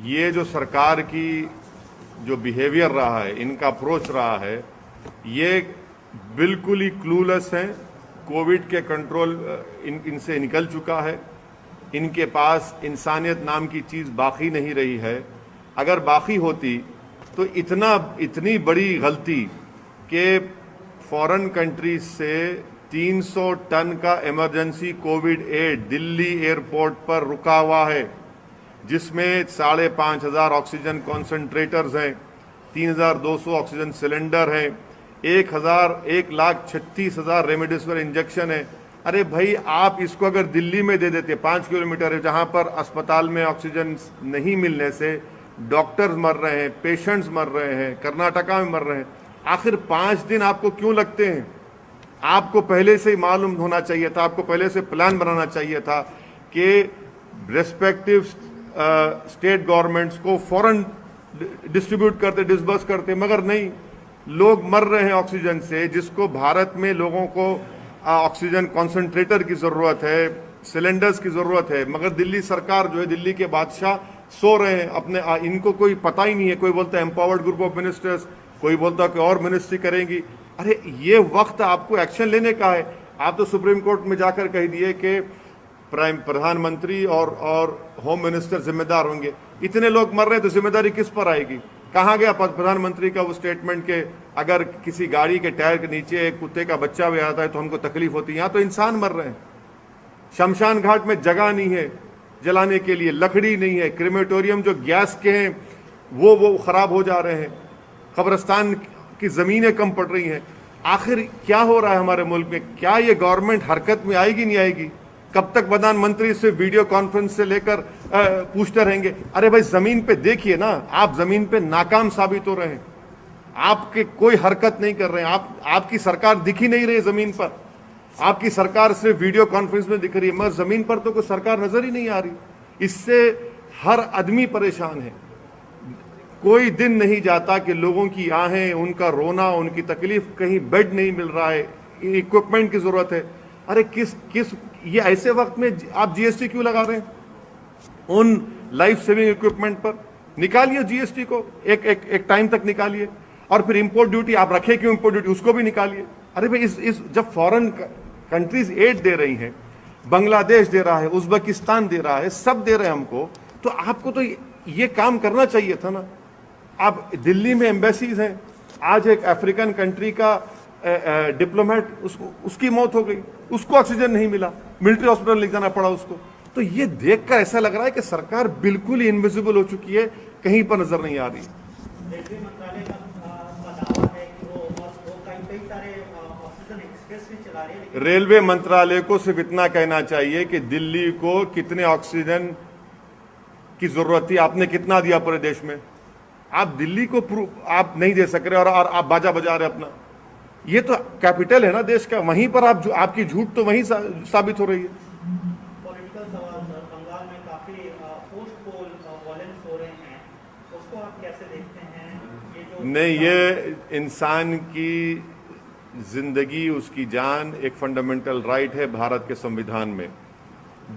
ये जो सरकार की जो बिहेवियर रहा है, इनका अप्रोच रहा है, ये बिल्कुल ही क्लूलेस हैं। कोविड के कंट्रोल इनसे निकल चुका है। इनके पास इंसानियत नाम की चीज़ बाकी नहीं रही है। अगर बाकी होती तो इतनी बड़ी गलती कि फॉरेन कंट्रीज से 300 टन का emergency covid aid Delhi airport पर रुका हुआ है, जिसमें 5,500 ऑक्सीजन कॉन्सेंट्रेटर्स हैं, 3,200 ऑक्सीजन सिलेंडर हैं, 1,36,000 रेमडेसिविर इंजेक्शन है। अरे भाई, आप इसको अगर दिल्ली में दे देते, 5 किलोमीटर है, जहां पर अस्पताल में ऑक्सीजन नहीं मिलने से डॉक्टर्स मर रहे हैं, पेशेंट्स मर रहे हैं, कर्नाटका में मर रहे हैं, आखिर 5 दिन आपको क्यों लगते हैं? आपको पहले से ही मालूम होना चाहिए था, आपको पहले से प्लान बनाना चाहिए था कि रेस्पेक्टिव स्टेट गवर्नमेंट्स को फौरन डिस्ट्रीब्यूट करते, डिसबर्स करते, मगर नहीं। लोग मर रहे हैं ऑक्सीजन से, जिसको भारत में लोगों को ऑक्सीजन कॉन्सेंट्रेटर की ज़रूरत है, सिलेंडर्स की ज़रूरत है, मगर दिल्ली सरकार जो है, दिल्ली के बादशाह सो रहे हैं अपने। इनको कोई पता ही नहीं है। कोई बोलता है एम्पावर्ड ग्रुप ऑफ मिनिस्टर्स, कोई बोलता है कि और मिनिस्ट्री करेंगी। अरे ये वक्त आपको एक्शन लेने का है। आप तो सुप्रीम कोर्ट में जाकर कह दिए कि प्रधानमंत्री और होम मिनिस्टर जिम्मेदार होंगे। इतने लोग मर रहे हैं तो जिम्मेदारी किस पर आएगी? कहाँ गया प्रधानमंत्री का वो स्टेटमेंट के अगर किसी गाड़ी के टायर के नीचे एक कुत्ते का बच्चा भी आता है तो हमको तकलीफ होती है? यहाँ तो इंसान मर रहे हैं। शमशान घाट में जगह नहीं है जलाने के लिए, लकड़ी नहीं है, क्रेमेटोरियम जो गैस के हैं वो खराब हो जा रहे हैं, कब्रिस्तान की ज़मीनें कम पड़ रही हैं। आखिर क्या हो रहा है हमारे मुल्क में? क्या ये गवर्नमेंट हरकत में आएगी, नहीं आएगी? कब तक प्रधानमंत्री से वीडियो कॉन्फ्रेंस से लेकर पूछते रहेंगे? अरे भाई, जमीन पे देखिए ना, आप जमीन पे नाकाम साबित हो रहे हैं। आपके कोई हरकत नहीं कर रहे हैं। आपकी सरकार दिख ही नहीं रही जमीन पर। आपकी सरकार सिर्फ वीडियो कॉन्फ्रेंस में दिख रही है, मगर जमीन पर तो कोई सरकार नजर ही नहीं आ रही। इससे हर आदमी परेशान है। कोई दिन नहीं जाता कि लोगों की आहें, उनका रोना, उनकी तकलीफ, कहीं बेड नहीं मिल रहा है, इक्विपमेंट की जरूरत है। अरे किस ये ऐसे वक्त में आप जीएसटी क्यों लगा रहे हैं? उन लाइफ सेविंग इक्विपमेंट पर निकालिए जीएसटी को, एक टाइम तक निकालिए। और फिर इंपोर्ट ड्यूटी आप रखे क्यों? इंपोर्ट ड्यूटी उसको भी निकालिए। अरे भाई, जब फॉरेन कंट्रीज एड दे रही हैं, बांग्लादेश दे रहा है, उज्बेकिस्तान दे रहा है, सब दे रहे हैं हमको, तो आपको तो ये काम करना चाहिए था ना। आप दिल्ली में एम्बेसीज हैं, आज एक अफ्रीकन कंट्री का डिप्लोमेट, उसकी मौत हो गई, उसको ऑक्सीजन नहीं मिला, मिलिट्री हॉस्पिटल ले जाना पड़ा उसको। तो ये देखकर ऐसा लग रहा है कि सरकार बिल्कुल ही इनविजिबल हो चुकी है, कहीं पर नजर नहीं आ रही। रेलवे मंत्रालय का दावा है कि वो कई सारे ऑक्सीजन एक्सप्रेस भी चला रहे हैं। रेलवे मंत्रालय को सिर्फ इतना कहना चाहिए कि दिल्ली को कितने ऑक्सीजन की जरूरत थी, आपने कितना दिया पूरे देश में? आप दिल्ली को आप नहीं दे सक रहे और आप बाजा बजा रहे अपना। ये तो कैपिटल है ना देश का, वहीं पर आपकी झूठ तो वहीं साबित हो रही है। पॉलिटिकल सवाल सर, बंगाल में काफी पोस्ट पोल वॉयलेंस हो रहे हैं, उसको आप कैसे देखते हैं? ये जो नहीं, ये इंसान की जिंदगी, उसकी जान एक फंडामेंटल राइट है भारत के संविधान में।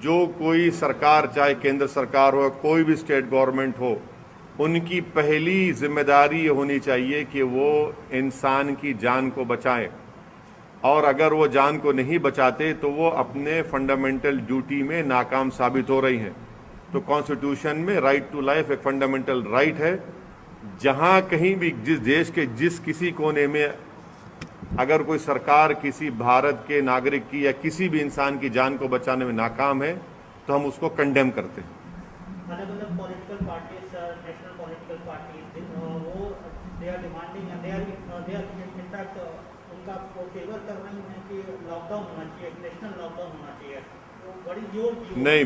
जो कोई सरकार, चाहे केंद्र सरकार हो, कोई भी स्टेट गवर्नमेंट हो, उनकी पहली जिम्मेदारी ये होनी चाहिए कि वो इंसान की जान को बचाएं। और अगर वो जान को नहीं बचाते तो वो अपने फंडामेंटल ड्यूटी में नाकाम साबित हो रही हैं। तो कॉन्स्टिट्यूशन में राइट टू लाइफ एक फंडामेंटल राइट है। जहां कहीं भी, जिस देश के जिस किसी कोने में अगर कोई सरकार किसी भारत के नागरिक की या किसी भी इंसान की जान को बचाने में नाकाम है तो हम उसको कंडेम करते हैं। अलग अलग political parties, national political parties, वो they are demanding and they are in fact उनका फेवर कर रही हैं कि लॉकडाउन होना चाहिए, नेशनल लॉकडाउन होना चाहिए। तो बड़ी जोर नहीं,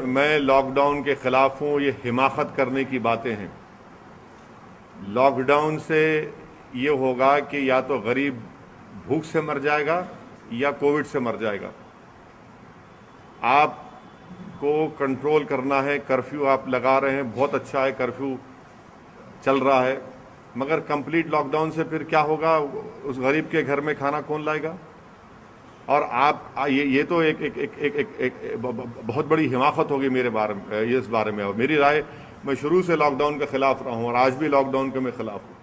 मैं लॉकडाउन के खिलाफ हूं। ये हिमाकत करने की बातें हैं। लॉकडाउन से ये होगा कि या तो गरीब भूख से मर जाएगा या कोविड से मर जाएगा। आपको कंट्रोल करना है। कर्फ्यू आप लगा रहे हैं, बहुत अच्छा है, कर्फ्यू चल रहा है, मगर कंप्लीट लॉकडाउन से फिर क्या होगा? उस गरीब के घर में खाना कौन लाएगा? और आप ये तो एक बहुत बड़ी हिमाकत होगी मेरे बारे में, इस बारे में। और मेरी राय मैं शुरू से लॉकडाउन के खिलाफ रहा हूँ और आज भी लॉकडाउन के मैं खिलाफ हूँ।